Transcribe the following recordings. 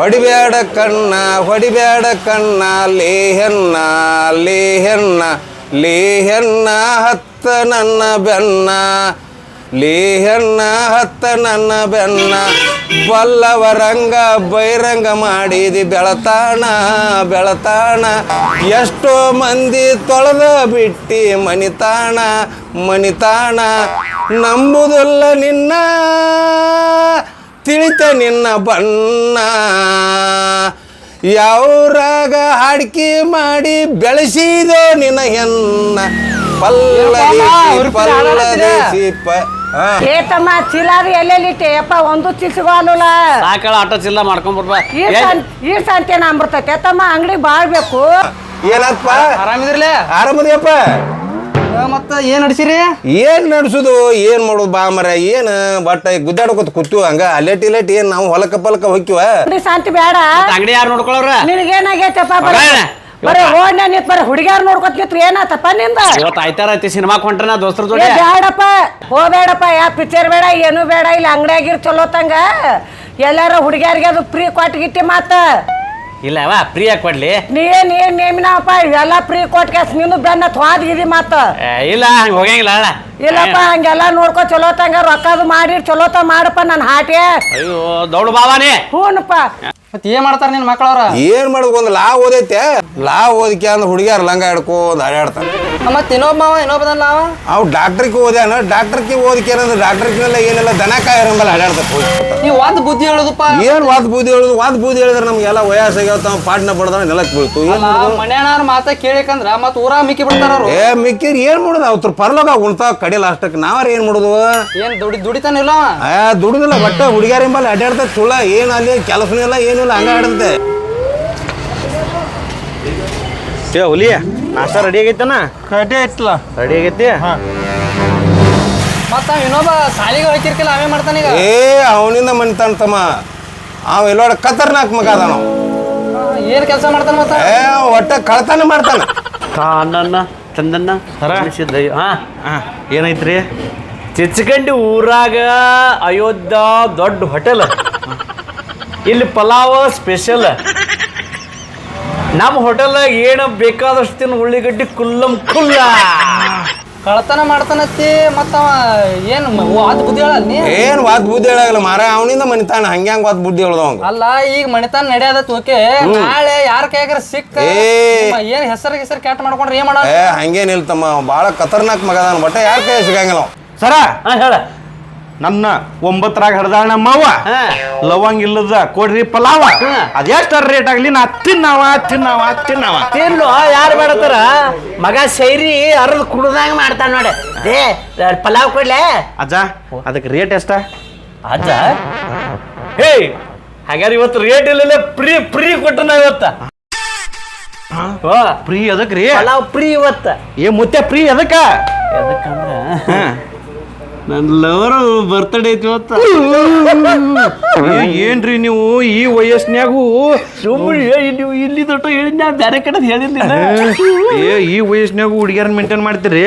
ಹೊಡಿಬ್ಯಾಡ ಕಣ್ಣ ಹೊಡಿಬ್ಯಾಡ ಕಣ್ಣ ಲೇಹನ್ನ ಲೇಹನ್ನ ಲೇಹನ್ನ ಹತ್ತ ನನ್ನ ಬೆನ್ನ ಲೇಹನ್ನ ಹತ್ತ ನನ್ನ ಬೆನ್ನ ಬಲ್ಲವರಂಗ ಬೈರಂಗ ಮಾಡಿದಿ ಬೆಳತಾಣ ಬೆಳತಾಣ ಎಷ್ಟೋ ಮಂದಿ ತೊಳೆದ ಬಿಟ್ಟಿ ಮನಿತಾಣ ಮನಿತಾಣ ನಂಬುದಿಲ್ಲ ನಿನ್ನ ತಿಳಿತ ನಿನ್ನ ಬಣ್ಣ ಯಾವ್ರಾಗ ಹಾಡ್ಕಿ ಮಾಡಿ ಬೆಳೆಸಿದೋ ನಿನ್ನ ಹೆನ್ನ ಪಲ್ಲದೇಸಿ ಏತಮ್ಮ ಚಿಲ್ಲಾರಿ ಎಲ್ಲೆಲ್ಲಿಟ್ಟೆ ಯಪ್ಪ ಒಂದು ಚಿಲ್ಸಿಗೋಲ್ಲ ಸಾಕಳ ಆಟೋ ಚಿಲ್ಲ ಮಾಡ್ಕೊಂಡ್ಬರ್ಬ ಈ ಸಂತೇನ ಅಂಬಿರ್ತೈತೆ ತಮ್ಮ ಅಂಗಡಿ ಬಾಳ್ಬೇಕು ಏನಪ್ಪ ಆರಾಮಿದ್ರಲೇ ಆರಾಮದಿಯಪ್ಪ ಮತ್ತ ಏನ್ ನಡ್ಸಿರಿ ಏನ್ ನಡ್ಸುದು ಏನ್ ಮಾಡೋದು ಬಾ ಮರ ಏನ್ ಬಟ್ ಗುದ್ದಾಡ್ಕೊತ ಕೂತೀವಿ ಹಂಗ ಅಲೆಟ್ ಇಲೆಟ್ ಏನ್ ನಾವು ಹೊಲಕ ಪಲಕ ಹೋಗ್ತೀವ ಅಂಗಡಿ ಶಾಂತಿ ಬೇಡ ಅಂಗಡಿ ಯಾರು ನೋಡ್ಕೊಳವ್ರ ನಿನಗೇನಾಗೈತಪ್ಪ ಬರೀ ರೋಡ್ನ ನಿಂತ್ ಬರೀ ಹುಡುಗಿಯಾರು ನೋಡ್ಕೊತ ನಿಂತ್ರು ಏನಾತಪ್ಪ ನಿಂದ ಇವತ್ತು ಆಯ್ತಾರ ಐತಿ ಸಿನಿಮಾಕ್ ಹೊಂಟ್ರನ ದೋಸ್ತರ ಜೋಡಿ ಬೇಡಪ್ಪ ಹೋಗ್ಬೇಡಪ್ಪ ಯಾ ಪಿಕ್ಚರ್ ಬೇಡ ಏನು ಬೇಡ ಇಲ್ಲಿ ಅಂಗಡಿಯಾಗಿರ್ ಚಲೋತಂಗ ಎಲ್ಲಾರ ಹುಡುಗಿಯಾರಿಗೆ ಅದು ಫ್ರೀ ಕೊಟ್ಗಿಟ್ಟಿ ಮಾತ ಇಲ್ಲ ಅವ ಫ್ರೀ ಆಗಿ ಕೊಡ್ಲಿ ನೀನ್ ನೇಮಿನಪ್ಪ ಇವೆಲ್ಲ ಫ್ರೀ ಕೊಟ್ಕೆಸ್ ನೀನು ಬೆನ್ನ ಥ್ವಾದ್ಗಿದಿ ಮಾತ ಇಲ್ಲ ಹಂಗ ಹೋಗಂಗಿಲ್ಲ ಇಲ್ಲಪ್ಪ ಹಂಗೆಲ್ಲ ನೋಡ್ಕೊ ಚಲೋತಂಗ ರೊಕ್ಕದು ಮಾಡಿ ಚಲೋತ ಮಾಡಪ್ಪ ನನ್ನ ಹಾಟೆ ಅಯ್ಯೋ ದೊಡ್ಡ ಬಾವಾನೇ ಹೂನಪ್ಪ ಮತ್ ಏನ್ ಮಾಡ್ತಾರ ನಿನ್ ಮಕ್ಕಳವ್ರ ಏನ್ ಮಾಡೋದು ಒಂದು ಲಾ ಓದೈತೆ ಲಾ ಓದಿಕೆ ಅಂದ್ ಹುಡುಗಿಯಾರ ಲಂಗ ಹಿಡ್ಕೋದ್ ಅಡ್ಯಾಡ್ತಾನೆ ಮತ್ ಇನ್ನೊಬ್ಬದಲ್ಲ ಅವ್ ಡಾಕ್ಟ್ರಿಗೆ ಓದ್ಯಾನ ಡಾಕ್ಟ್ರಿಗೆ ಓದಿಕೆ ಅಂದ್ರೆ ಡಾಕ್ಟ್ರಿಗೆಲ್ಲ ಏನೆಲ್ಲ ದನ ಕಾಯಿರಂಬಲ್ಲ ಅಡ್ಯಾಡ್ತಪ್ಪ ನೀವು ಒಂದ್ ಬುದ್ಧಿ ಹೇಳುದಪ್ಪ ಏನ್ ವಾದ್ ಬೂದಿ ಹೇಳುದು ವಾದ್ ಬೂದಿ ಹೇಳಿದ್ರೆ ನಮ್ಗೆಲ್ಲ ವಯಸ್ಸಾಗ್ಯಾವ ಪಾಟ್ನ ಪಡ್ದ ನೆಲಕ್ ಬೀಳ್ತು ಏನ್ ಮನ್ಯಾನಾರ ಮಾತ ಕೇಳಿಕಂದ್ರ ಮತ್ ಊರ ಮಿಕ್ಕಿ ಬಿಡ್ತಾರ ಏ ಮಿಕ್ಕಿರ್ ಏನ್ ಮಾಡುದು ಅವ್ರ ಪರ್ಲೋಗ ಉಣ್ತಾವ ಕಡಿಯಲ್ಲ ಅಷ್ಟಕ್ಕೆ ನಾವಾರ ಏನ್ ಮಾಡುದು ಏನ್ ದುಡಿತಾನಿಲ್ಲ ದುಡುದಿಲ್ಲ ಬಟ್ಟ ಹುಡುಗಿಯರಿಂಬಲ್ಲ ಅಡ್ಯಾಡ್ತ ಸುಳ್ಳ ಏನ್ ಅಲ್ಲಿ ಕೆಲಸನೂ ಇಲ್ಲ ಏನಿಲ್ಲ ಹಂಗ ಆಡತ್ತೆ ಏ ಹುಲಿ ನಾಷ್ಟ ರೆಡಿ ಆಗೈತನ ರೆಡಿ ಆಯ್ತಲ್ಲ ರೆಡಿ ಆಗೈತಿ ಮತ್ತ ಇನ್ನೊಬ್ಬ ಸಾಲಿಗೆ ಹೋಯ್ತಿರ್ಕಿಲ್ಲ ಅವೇ ಮಾಡ್ತಾನೀಗ ಏ ಅವನಿಂದ ಮನಿತಾನ ತಮ್ಮ ಅವ ಎಲ್ಲೋಡ ಖತರ್ನಾಕ್ ಮಗ ಅದ ನಾವು ಏನ್ ಕೆಲಸ ಮಾಡ್ತಾನ ಮತ್ತ ಏ ಒಟ್ಟ ಕಳ್ತಾನೆ ಮಾಡ್ತಾನ ಕಾನನ್ನ ಚಂದನ್ನ ಏನೈತ್ರಿ ಚಿಚ್ಕಂಡಿ ಊರಾಗ ಅಯೋಧ್ಯ ದೊಡ್ಡ ಹೋಟೆಲ್ ಇಲ್ಲಿ ಪಲಾವ್ ಸ್ಪೆಷಲ್ ನಮ್ಮ ಹೋಟೆಲ್ನಾಗ ಏನು ಬೇಕಾದಷ್ಟು ತಿನ್ನ ಉಳ್ಳಿಗಡ್ಡಿ ಕುಲ್ಲಂ ಕುಲ್ಲ ಕಳತನ ಮಾಡ್ತಾನತ್ತಿ ಮತ್ತ ಏನ್ ವಾದ್ ಬುದ್ಧಿ ಹೇಳ ಏನ್ ವಾದ್ ಬುದ್ಧಿ ಹೇಳಾಗಲ್ಲ ಮಾರ ಅವನಿಂದ ಮನಿತಾನ ಹಂಗ್ಯಾಂಗ ವಾದ್ ಬುದ್ಧಿ ಹೇಳ್ದ ಅವಂಗ ಅಲ್ಲ ಈಗ ಮಣಿತಾನ ನಡೆಯದತ್ ಓಕೆ ನಾಳೆ ಯಾರ ಕೈಯಾಗ ಸಿಕ್ಕ ಏನ್ ಹೆಸರು ಕ್ಯಾಟ್ ಮಾಡ್ಕೊಂಡ್ರೆ ಏನ್ ಮಾಡ ಏ ಹಂಗೇನಿಲ್ಲ ತಮ್ಮ ಬಾಳ ಖತರ್ನಾಕ್ ಮಗ ಅದಾನ ಬಟ್ಟ ಯಾರ ಕೈ ಸಿಗಂಗಿಲ್ಲ ಸರ ಹೇಳ ನನ್ನ 9ರಾಗ ಹಡ್ದಾಳ ನಮ್ಮವ್ವ ಲವಂಗ ಇಲ್ಲದ ಕೊಡ್ರಿ ಪಲಾವ ಅದೆಷ್ಟಾರ ರೇಟ್ ಆಗ್ಲಿ ನಾ ತಿನ್ನವ ತಿನ್ನು ಯಾರು ಮಾಡತ್ತಾರ ಮಗ ಸೈರಿ ಅರ್ಧ ಕುಡ್ದಂಗ ಮಾಡ್ತಾನ ನೋಡಿ ಪಲಾವ್ ಕೊಡ್ಲೆ ಅಜ್ಜ ಅದಕ್ಕೆ ರೇಟ್ ಎಷ್ಟ ಅಜ್ಜ ಹೇ ಹಾಗಾದ್ರೆ ಇವತ್ತು ರೇಟ್ ಇಲ್ಲ ಫ್ರೀ ಕೊಟ್ಟನ ಇವತ್ತ ಫ್ರೀ ಅದಕ್ಕೆ ರೀ ಪಲಾವ್ ಫ್ರೀ ಇವತ್ತ ಏ ಮುತ್ತೆ ಫ್ರೀ ಅದಕ್ಕ ಎದಕ್ಕಂದ್ರ ನನ್ನ ಲವರ್ ಬರ್ತಡೇ ಐತಿ ಇವತ್ತ ಏನ್ರಿ ನೀವು ಈ ವಯಸ್ಸಿನಾಗೂ ಸುಮ್ಮನೆ ನೀವು ಇಲ್ಲಿ ದೊಡ್ಡ ಹೇಳಿದ್ ನಾ ಬೇರೆ ಕಡೆ ಹೇಳಿದ್ದಿಲ್ಲ ಏ ಈ ವಯಸ್ಸಿನಾಗೂ ಹುಡುಗಿಯರನ್ನ ಮೇಂಟೈನ್ ಮಾಡ್ತೀರಿ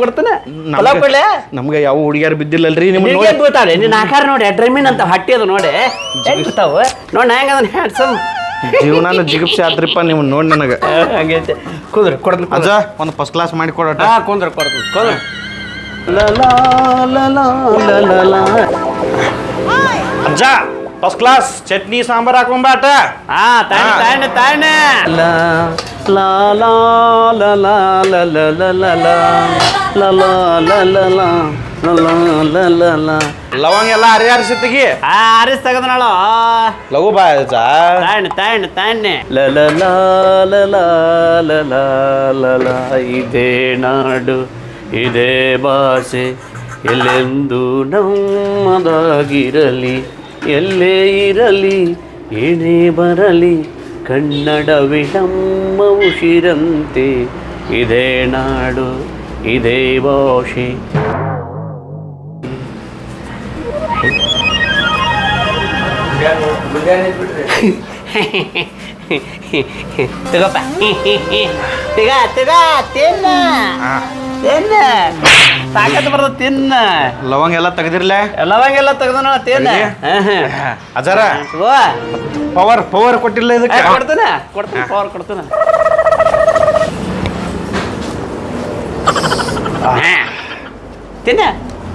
ಕೊಡ್ತಾನೆ ಪಲಾವ್ ಕೊಡ್ಲೆ ನಮ್ಗೆ ಯಾವ ಹುಡುಗಿಯರು ಬಿದ್ದಿಲ್ಲಲ್ರಿ ನಿಮ್ಗೆ ಗೊತ್ತಾಳೆ ನಿನ್ನ ಆಕಾರ ನೋಡಿ ಡ್ರೈಮಿನ್ ಅಂತ ಹಟ್ಟಿ ಅದು ನೋಡಿ ಗೊತ್ತಾವ ನೋಡಿ ಹೆಂಗ ಅದನ್ನ ಹ್ಯಾಂಡ್ಸಮ್ ಜೀವನ ಜಿಗುಪ್ಸೆ ಆದ್ರಿಪ್ಪ ನೀವು ನೋಡಿ ನನಗೆ ಹಂಗೈತೆ ಕುಂದ್ರಿ ಕೊಡ್ತೀನಿ ಅಜ್ಜ ಒಂದು ಫಸ್ಟ್ ಕ್ಲಾಸ್ ಮಾಡಿ ಕೊಡೋಟ ಕುಂದ್ರಿ ಕೊಡ್ತೀನಿ ಅಜ್ಜ ಫಸ್ಟ್ ಕ್ಲಾಸ್ ಚಟ್ನಿ ಸಾಂಬಾರ್ ಹಾಕೊಂಬಾಟ ತಾನೆ ಲವಂಗ ಎಲ್ಲ ಹರಿಯಾರಿಸಿ ತೆಗಿ ಆರಿಸ್ ತೆಗದನಾಳ ಲಘು ಬಾ ಅಜ್ಜ ತಾನೆ ಇದೇ ನಾಡು ಇದೇ ಭಾಷೆ ಎಲ್ಲೆಂದು ನಮ್ಮದಾಗಿರಲಿ ಎಲ್ಲೇ ಇರಲಿ ಏನೇ ಬರಲಿ ಕನ್ನಡವೇ ನಮ್ಮ ಉಸಿರಂತೆ ಇದೇ ನಾಡು ಇದೇ ಭಾಷೆ ತಗೋಪ್ಪ ತಿನ್ನ ತಿನ್ನ ತಾಕತ್ ಬರ್ತದ ತಿನ್ನ ಲವಂಗ ಎಲ್ಲ ತೆಗ್ದಿರ್ಲೆ ಲವಂಗೆಲ್ಲ ತೆಗ್ದನ ತಿನ್ನ ಅಜಾರ ಓ ಪವರ್ ಕೊಟ್ಟಿಲ್ಲ ಇದಕ್ಕೆ ಕೊಡ್ತಾನೆ ಪವರ್ ಕೊಡ್ತಾನೆ ತಿನ್ನ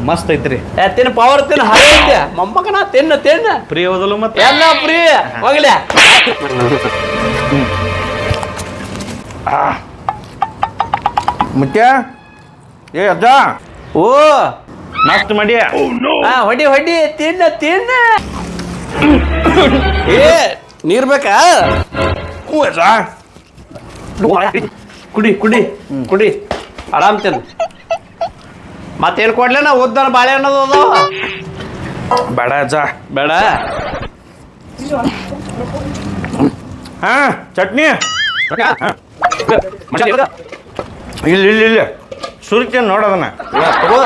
ಮಸ್ತ್ ಐತ್ರಿ ತಿನ್ನ ಪವರ್ ತಿನ್ನ ಹಳೆ ಐತೆ ಮೊಮ್ಮಗನ ತಿನ್ನ ಪ್ರಿಯ ಹೋದಲು ಮತ್ತೆ ಎಲ್ಲ ಫ್ರೀ ಹೋಗ್ಲಿ ಮುತ್ಯ ಏ ಅಜ್ಜ ಓ ನಾಷ್ಟ ಮಾಡಿ ಹೊಡಿ ತಿನ್ನ ಏ ನೀರ್ ಬೇಕಾ ಹ್ಞೂ ಅಜ್ಜ ಕುಡಿ ಆರಾಮ್ ತಿನ್ನು ಮತ್ತೇನು ಕೊಡ್ಲೇನ ಉದ್ದನ ಬಾಳೆಹಣ್ಣು ಅದು ಬೇಡ ಅಜ್ಜ ಬೇಡ ಹಾ ಚಟ್ನಿ ಇಲ್ಲ ಸುರಿತೇನೆ ನೋಡೋದನ್ನ ತಗೋ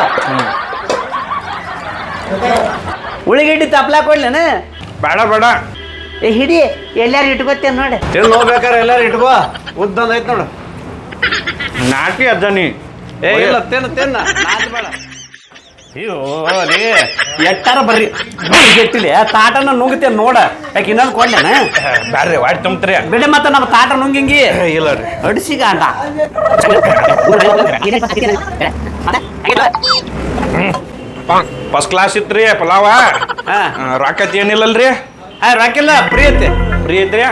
ಉಳಿಗಡ್ಡಿ ತಪ್ಲಾ ಕೊಡ್ಲೇನ ಬೇಡ ಏ ಹಿಡಿ ಎಲ್ಲಾರು ಇಟ್ಕೋತೇನೆ ನೋಡಿ ತಿನ್ನು ಹೋಗ್ಬೇಕಾರೆ ಎಲ್ಲಾರು ಇಟ್ಕೋ ಉದ್ದಂದ ಐತ್ ನೋಡು ನಾಟಿ ಅಜ್ಜ ನೀ ಏ ಇಲ್ಲ ತಿನ್ನ ನಾಚ್ ಬೇಡ ಅಯ್ಯೋ ರೀ ಎಟ್ಟಾರ ಬರ್ರಿ ಎಟ್ಟಿಲಿ ತಾಟನ ನುಂಗ್ತೇನೆ ನೋಡ ಯಾಕೆ ಇನ್ನೊಂದು ಕೊಡ್ಲೇನ ಬ್ಯಾಡ್ರಿ ವಾಡಿ ತುಂಬ್ತೀರಿ ಬಿಡಿ ಮತ್ತೆ ನಮ್ಮ ತಾಟ ನುಂಗಿಂಗಿ ಇಲ್ಲ ರೀ ಅಡಿಸಿಗ ಅಂಟ ಫಸ್ಟ್ ಕ್ಲಾಸ್ ಇತ್ರಿ ಪಲಾವ ರಾಕತ್ ಏನಿಲ್ಲಲ್ರಿ ರಾಕಿಲ್ಲ ಫ್ರೀ ಐತೆ ಫ್ರೀ ಐತ್ರಿ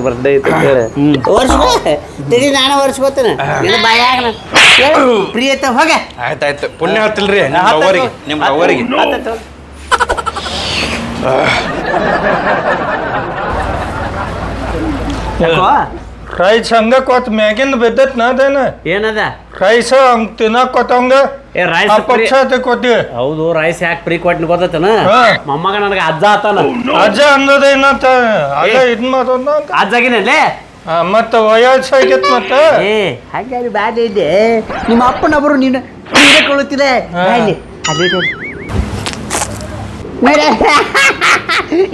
ಬರ್ಡೇ ಐತೆ ನಾನು ವರ್ಷಕೋತೇನೆ ಬಾಯಾಗ ಫ್ರೀ ಐತೆ ಹೋಗ ಆಯ್ತಾಯ್ತು ಪುಣ್ಯ ಹತ್ತಿಲ್ರಿ ನಿಮ್ಮ ಅವರಿಗೆ ರೈಸ್ ಹಂಗ ಕೊತ್ ಮ್ಯಾಗಿಂದ ಬಿದ್ದತ್ ನಾದೇನ ಏನದ ರೈಸ್ ಹಂಗ ತಿನ್ನಕ್ ಕೊತ್ತವಂಗ ಏ ರೈಸ್ ಅಪಕ್ಷತೆ ಕೊತ್ತಿ ಹೌದು ರೈಸ್ ಯಾಕೆ ಫ್ರೀ ಕೊಟ್ಟು ಗೊತ್ತೇನ ಮೊಮ್ಮಗ ನನಗೆ ಅಜ್ಜ ಆತಾನ ಅಜ್ಜ ಅನ್ನೋದೇನಂತ ಅಲ್ಲ ಇದ್ ಮಾತಂದ ಅಜ್ಜಾಗಿನಲ್ಲೇ ಮತ್ತ ವಯಸ್ಸಾಗೈತ್ ಮತ್ತ ಏ ಹಾಗಾಗಿ ಬ್ಯಾಡ ಇದೆ ನಿಮ್ಮ ಅಪ್ಪನೊಬ್ಬರು ನೀನು ನೀರೇ ಕೊಳ್ಳುತ್ತಿದೆ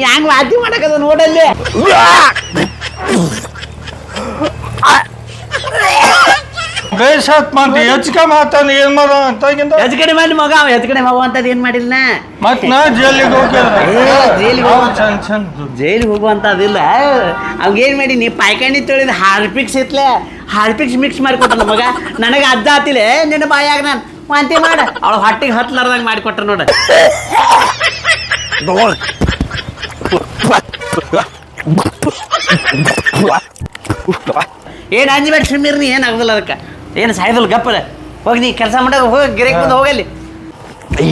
ಹೆಂಗ್ ವಾತಿ ಮಾಡಕದ ನೋಡಲ್ಲಿ ಬೇಸತ್ ಮತ್ ಹೆಚ್ಚಿಗೆ ಮಾತಾನ ಏನ್ ಮಾಡ ಅಂತಾಗಿಂದ ಹೆಚ್ಕಡೆ ಮಾಡಿ ಮಗ ಅವ ಹೆಚ್ಕಡೆ ಮಗ ಅಂತದ್ ಏನ್ ಮಾಡಿಲ್ಲ ಮತ್ ನಾ ಜೈಲಿಗೆ ಜೈಲಿಗೆ ಹೋಗುವಂತದಿಲ್ಲ ಅವಾಗ ಏನ್ ಮಾಡಿ ನೀ ಪಾಯ್ಕಾಣಿ ತೊಳಿದ ಹಾರ್ಪಿಕ್ಸ್ ಇತ್ಲೆ ಹಾರ್ಪಿಕ್ಸ್ ಮಿಕ್ಸ್ ಮಾಡಿಕೊಟ್ಟ ಮಗ ನನಗೆ ಅಜ್ಜ ಆತಿಲೆ ನಿನ್ನ ಬಾಯಾಗ ನಾನು ವಾಂತಿ ಮಾಡ ಅವಳ ಹೊಟ್ಟಿಗೆ ಹತ್ಲಾರ್ದಂಗ ಮಾಡಿಕೊಟ್ರ ನೋಡ ಏನ್ ಅಂಜಬೇಡ ಸುಮ್ಮೀರ್ ನೀ ಏನಾಗುದಿಲ್ಲ ಅದಕ್ಕೆ ಏನು ಸಾಯ್ದಲ್ಲ ಗಪ್ಪದ ಹೋಗಿ ನೀ ಕೆಲಸ ಮಾಡೋ ಹೋಗಿ ಗಿರಕ್ ಬಂದು ಹೋಗಲ್ಲಿ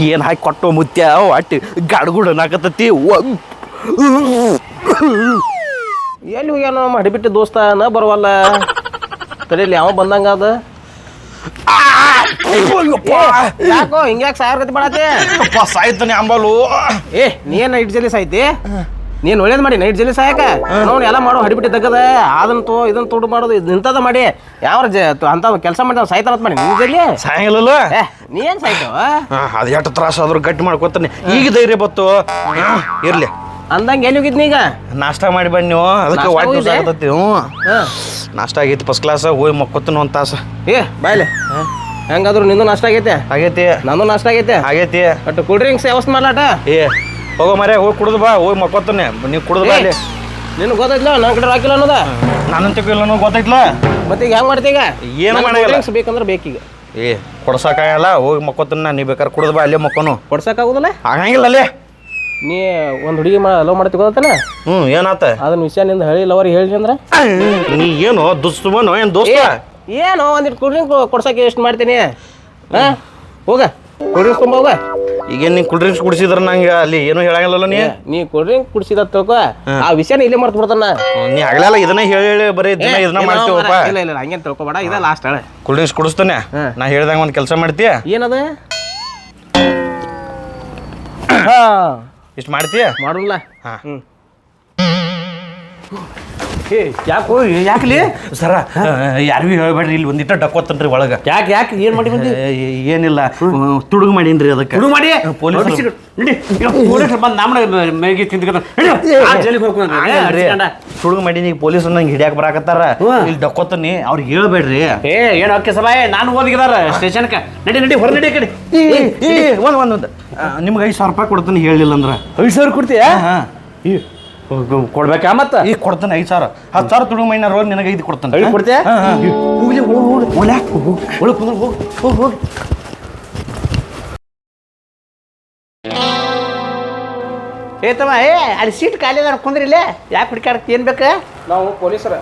ಏನು ಹಾಕಿ ಕೊಟ್ಟು ಮುತ್ಯ ಅಟ್ಟಿ ಗಡ್ಗುಡ ನಾಕತ್ತತಿ ಎಲ್ಲಿ ಹೋಗ್ಯಾನ ಮಾಡಿಬಿಟ್ಟು ದೋಸ್ತ ನ ಬರವಲ್ಲ ತಡೀಲಿ ಯಾವ ಬಂದಂಗ ಅದ ಯಾಕೋ ಹಿಂಗ್ಯಾಕೆ ಸಾಯರ್ ಗತಿ ಮಾಡತ್ತೆ ಸಾಯ್ತಾನೆ ಅಂಬಲು ಏ ನೀನ್ ನೈಟ್ ಜಲ್ಲಿ ಸಾಯ್ತಿ ನೀನ್ ಒಳ್ಳೇದ್ ಮಾಡಿ ನೈಟ್ ಜಲ್ಲಿ ಸಾಯಕ ನೋಡ್ ಎಲ್ಲ ಮಾಡೋ ಹಡಿಬಿಟ್ಟು ತಗದ ಅದನ್ನ ಇದನ್ನ ತುಡು ಮಾಡೋದು ಇಂಥದ ಮಾಡಿ ಯಾವ ಅಂತ ಕೆಲಸ ಮಾಡಿ ಸಾಯ್ತಾನ ಮಾಡಿ ನೀನ್ ಜಲ್ಲಿ ಸಾಯಂಗಿಲ್ಲ ಏ ನೀ ಏನ್ ಸಾಯ್ತವ ಅದು ಎಷ್ಟು ತ್ರಾಸ ಆದ್ರೂ ಗಟ್ಟಿ ಮಾಡ್ಕೊತಾನೆ ಈಗ ಧೈರ್ಯ ಬತ್ತು ಇರ್ಲಿ ಅಂದಂಗ ಎಲ್ಲಿ ಹೋಗಿದ್ನಿ ಈಗ ನಾಷ್ಟ ಮಾಡಿ ಬನ್ನಿ ನೀವು ಅದಕ್ಕೆ ನಾಷ್ಟಾ ವಾಟ್ ಹೋಗಿದ್ದೆ? ಆಗತ್ತತಿ ನಾಷ್ಟ ಆಗೈತಿ ಫಸ್ಟ್ ಕ್ಲಾಸ್ ಹೋಗಿ ಮಕ್ಕೊತೀನಿ ಒಂದು ತಾಸು ಏ ಬಾಯ್ಲೆ ಹೆಂಗಾದ್ರು ನಿಂದು ನಾಷ್ಟ ಆಗೈತೆ ಆಗೈತಿ ನಂದು ನಾಷ್ಟ ಆಗೈತೆ ಆಗೈತಿ ಬಟ್ ಕೂಲ್ ಡ್ರಿಂಕ್ಸ್ ವ್ಯವಸ್ಥೆ ಮಾಡ್ಲಾಟ ಏ ಹೋಗೋ ಮರೆ ಹೋಗಿ ಕುಡ್ದು ಬಾ ಹೋಗಿ ಮಕ್ಕೊತಾನೆ ನೀವು ಕುಡ್ದು ಬಾ ಅಲ್ಲಿ ನಿನ್ ಗೊತ್ತೈತ್ಲ ನನ್ನ ಕಡೆ ರಾಕಿಲ್ಲ ಅನ್ನೋದ ನಾನಂತ ಇಲ್ಲ ಗೊತ್ತೈತ್ಲ ಮತ್ತೆ ಈಗ ಹೆಂಗ್ ಮಾಡ್ತೀಗ ಏನು ನಂಗ್ ಮಾಡಂಗಿಲ್ಲ. cold drinks ಬೇಕಂದ್ರೆ ಬೇಕೀಗ ಏ ಕೊಡ್ಸಕ್ಕಾಗಲ್ಲ ಹೋಗಿ ಮಕ್ಕೊತಾನೆ ನೀ ಬೇಕಾದ್ರೆ ಕುಡ್ದು ಬಾ ಅಲ್ಲೇ ಮಕ್ಕೊನು ಕೊಡ್ಸಕ್ಕಾಗುದಿಲ್ಲ ಆಗಂಗಿಲ್ಲ ಅಲ್ಲೇ ನೀ ಒಂದ್ ಹುಡುಗಿ ಲವ್ ಮಾಡ್ತಿ ಗೊತ್ತಾನ ಏನಾತ ಅದನ್ನ ವಿಷಯ ನಿಂದ ಹೇಳಿ ಲವರ್ ಹೇಳಿ ಅಂದ್ರ ನೀ ಏನು ದುಸ್ತುಮನು ಏನು ದೋಸ್ತ ಏನು ಒಂದಿಟ್ಟು ಕೂಲ್ ಡ್ರಿಂಕ್ ಕೊಡ್ಸಕ್ಕೆ ಎಷ್ಟು ಮಾಡ್ತೀನಿ ಹಾ ಹೋಗ ಕೂಲ್ ಡ್ರಿಂಕ್ಸ್ ತುಂಬ ಹೋಗ ಈಗೇನು ನೀ ಕೂಲ್ ಡ್ರಿಂಕ್ಸ್ ಕುಡಿಸಿದ್ರ ನಂಗೆ ಅಲ್ಲಿ ಏನು ಹೇಳಂಗಿಲ್ಲ ನೀ ಕೂಲ್ ಡ್ರಿಂಕ್ ಕುಡಿಸಿದ ತಿಳ್ಕೊ ಆ ವಿಷಯನ ಇಲ್ಲೇ ಮರ್ತು ಬಿಡ್ತಾನ ನೀ ಆಗಲ್ಲ ಇದನ್ನ ಹೇಳಿ ಬರೀ ದಿನ ಇದನ್ನ ಮಾಡ್ತೀವಪ್ಪ ಇಲ್ಲ ಇಲ್ಲ ಹಂಗೇನ್ ತಿಳ್ಕೊಬೇಡ ಇದ ಲಾಸ್ಟ್ ಹೇಳ ಕೂಲ್ ಡ್ರಿಂಕ್ಸ್ ಕುಡಿಸ್ತಾನೆ ನಾ ಹೇಳ್ದಂಗ ಒಂದು ಕೆಲಸ ಮಾಡ್ತೀಯ ಏನದ ಇಷ್ಟು ಮಾಡ್ತೀಯ ಮಾಡೋಲ್ಲ ಹಾ. ಯಾಕೋ ಯಾಕಲಿ ಸರ ಯಾರಿಗೂ ಹೇಳ್ಬೇಡ್ರಿ ಇಲ್ಲಿ ಒಂದಿಟ್ಟ ಡಕ್ಕೋತನ್ರಿ ಒಳಗ. ಯಾಕೆ ಏನ್ ಮಾಡಿ ಬಂದಿ? ಏನಿಲ್ಲ ತುಡುಗು ಮಾಡೀನ್ರಿ ಅದಕ್ಕೆ. ತುಡುಗು ಮಾಡಿ ಪೊಲೀಸರು ಪೊಲೀಸರು ಬಂದು ನಮ್ಮನೆ ಮೇಗಿ ತಿಂದ್ಕೊಂಡು ತುಡುಗು ಮಾಡೀನಿ. ಪೊಲೀಸರು ನಂಗೆ ಹಿಡಿಯಾಕ ಬರಾಕತ್ತಾರ. ಇಲ್ಲಿ ಡಕ್ಕೋತನಿ ಅವ್ರಿಗೆ ಹೇಳ್ಬೇಡ್ರಿ. ಏನು ಓಕೆ ಸಭಾಯ್ ನಾನು ಓದಿಗಿದಾರ ಸ್ಟೇಷನ್ಕ. ನಡಿ ಹೊರ ನಡಿ ಕಡೆ. ಒಂದು ನಿಮ್ಗೆ 5,000 ರೂಪಾಯಿ ಕೊಡ್ತೀನಿ ಹೇಳಿಲ್ಲ ಅಂದ್ರೆ. 5,000 ಕೊಡ್ತೀಯಾ? ಕೊಡ್ಬೇಕಾ ಮತ್ತ? ಈಗ ಕೊಡ್ತಾನೆ 5,000. 10,000 ತುಡುಗು ಮೈನಾರ ಹೋಗಿ ನಿನಗೆ 5 ಕೊಡ್ತಾನೆ. ಕೊಡ್ತೀಯಾ? ಹೋಗ್ಲಿ ಒಳಗೆ ಕುಂದ್ರ ಹೋಗಿ. ತಮ್ಮ ಅಲ್ಲಿ ಸೀಟ್ ಖಾಲಿ ಅದ ಕುಂದ್ರಿಲ್ಲೇ. ಯಾಕೆ ಹುಡುಕಾಡಕ್ಕೆ ಏನು ಬೇಕು? ನಾವು ಪೊಲೀಸರ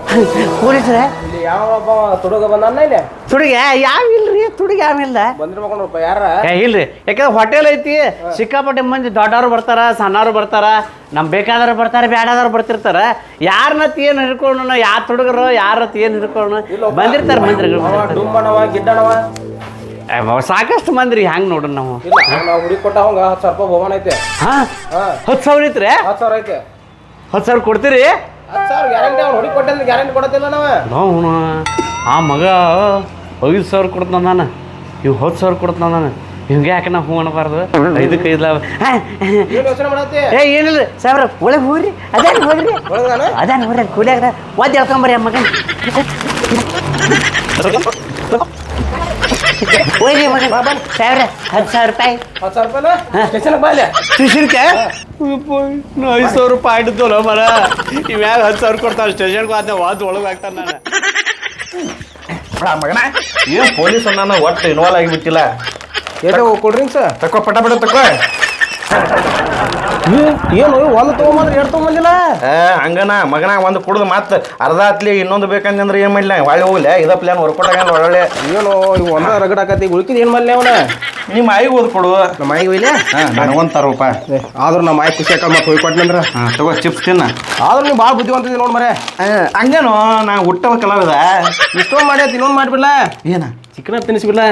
ಇಲ್ಲಿ ಯಾವ ಒಬ್ಬ ತುಡುಗ ಬಂದ ಇಲ್ಲಿ ತುಡುಗ ಯಾವ ಇಲ್ರಿ ತುಡುಗ ಯಾವಿಲ್ಲ ಬಂದಿರ್ಬೇಕು ಯಾರ ಇಲ್ರಿ. ಯಾಕಂದ್ರೆ ಹೋಟೆಲ್ ಐತಿ, ಸಿಕ್ಕಾಪಟ್ಟೆ ಮಂದಿ ದೊಡ್ಡವ್ರು ಬರ್ತಾರ, ಸಣ್ಣವ್ರು ಬರ್ತಾರ, ನಮ್ ಬೇಕಾದವ್ರು ಬರ್ತಾರೆ, ಬ್ಯಾಡದವ್ರು ಬರ್ತಿರ್ತಾರ. ಯಾರನ್ನತ್ ಏನು ಹಿಡ್ಕೊಂಡು ಯಾವ ತುಡುಗರು ಯಾರತ್ ಏನು ಹಿಡ್ಕೊಂಡು ಬಂದಿರ್ತಾರ ಡುಮ್ಮಣವ ಗಿಡ್ಡಣವ ಸಾಕಷ್ಟು ಮಂದ್ರಿ. ಹ್ಯಾಂಗ ನೋಡ್ರಿ ನಾವು ನಾವು ಹುಡುಗಿ ಕೊಟ್ಟ ಅವಂಗ 10,000 ರೂಪಾಯಿ ಬಹುಮಾನ ಐತೆ. 10,000 ಐತ್ರಿ? 10,000 ಐತೆ. 10,000 ಕೊಡ್ತೀರಿ? 10,000 ಗ್ಯಾರಂಟಿ. ಅವ್ನು ಹುಡುಗಿ ಕೊಟ್ಟೆ ಗ್ಯಾರಂಟಿ ಕೊಡತ್ತಿಲ್ಲ ನಾವು. ಆ ಮಗ 5,000 ಕೊಡ್ತಾನ ನಾನು, ಇವ್ 10,000 ಕೊಡ್ತಾನ ನಾನು. ಹಿಂಗೆ ಯಾಕೆ ನಾವು ಹೂ ಅನ್ಬಾರ್ದು? 5ಕ್ಕೆ 5 ಯೋಚನೆ ಮಾಡತ್ತಿ. ಏನಿಲ್ಲ ಸಾಬ್ರ ಒಳಗೆ ಹೋಗ್ರಿ. ಅದೇನು ಹೋಗ್ರಿ ಕೂಲಿಯಾಗ ಒದ್ದು ಹೇಳ್ಕೊಂಬರಿ ಆ ಮಗನ. ಹೋಗ್ರಿ ಮಗನ ಸಾವಿರ 10,000 ರೂಪಾಯಿ. 10,000 ರೂಪಾಯಿ ಸ್ಟೇಷನ್ಗೆ ಬಾಯ್ಲೆ ಸ್ಟೇಷನ್ಗೆ 5,000 ರೂಪಾಯಿ ಇದ್ದಲ್ಲ ಮರ. ಇವ್ಯಾಗ 10,000 ಕೊಡ್ತಾನೆ ಸ್ಟೇಷನ್ಗೆ ಅದ ವಾದ್ ಒಳಗೆ ಹಾಕ್ತಾನೆ ನಾನು. ಮಗನ ಏನು ಪೊಲೀಸ್ ನಾನು ಒಟ್ಟು ಇನ್ವಾಲ್ವ್ ಆಗಿಬಿಟ್ಟಿಲ್ಲ. ಏನು ಕೂಲ್ ಡ್ರಿಂಕ್ಸ್ ತಕೋ ಪಟ ತಕೋ. ಏನು ಒಂದು ತೊಗೊಂಬಂದ್ರೆ 2 ತೊಗೊಂಬಂದಿಲ್ಲ. ಹಂಗನ ಮಗನ ಒಂದು ಕುಡ್ದು ಮತ್ತೆ ಅರ್ಧ ಹತ್ಲಿ ಇನ್ನೊಂದು ಬೇಕಂದ್ರೆ ಏನು ಮಾಡಲಿ ಒಳ್ಳೆ ಹೋಗ್ಲಿ. ಇದ ಪ್ಲಾನ್ ವರ್ಕೌಟ್ ಆಗ ಒಳ್ಳೆ. ಏನು ಇವು ಒಂದ ರಗಡ್ ಆಕತಿ ಉಳ್ಕಿದ್ ಏನು ಮಾಡಲಿ ಅವನ. ನಿಮ್ಮ ಆಯಿಗೆ ಓದ್ ಕೊಡು. ನಮ್ಮ ಆಯಿಗೆ ಒಯ್ಲೆ ನನಗೊಂದು 10 ರೂಪಾಯಿ. ಆದ್ರೂ ನಮ್ಮ ಆಯಿ ಖುಷಿ ಆಕಲ್ ಮತ್ತೆ ಹೋಗ್ಕೊಟ್ನಂದ್ರ ತಗೋ ಚಿಪ್ಸ್ ತಿನ್ನ. ಆದ್ರೂ ನೀವು ಭಾಳ ಬುದ್ಧಿವಂತಿದ್ದಿ ನೋಡಿ ಮರೆ. ಹಂಗೇನು ನಾ ಹುಟ್ಟವ ಕಲಾವಿದ. ಇಷ್ಟೊಂದು ಮಾಡಿ ಇನ್ನೊಂದು ಮಾಡಿಬಿಡ್ಲ. ಏನ ಚಿಕನ್ ತಿನ್ನಿಸ್ಬಿಡ್ಲ.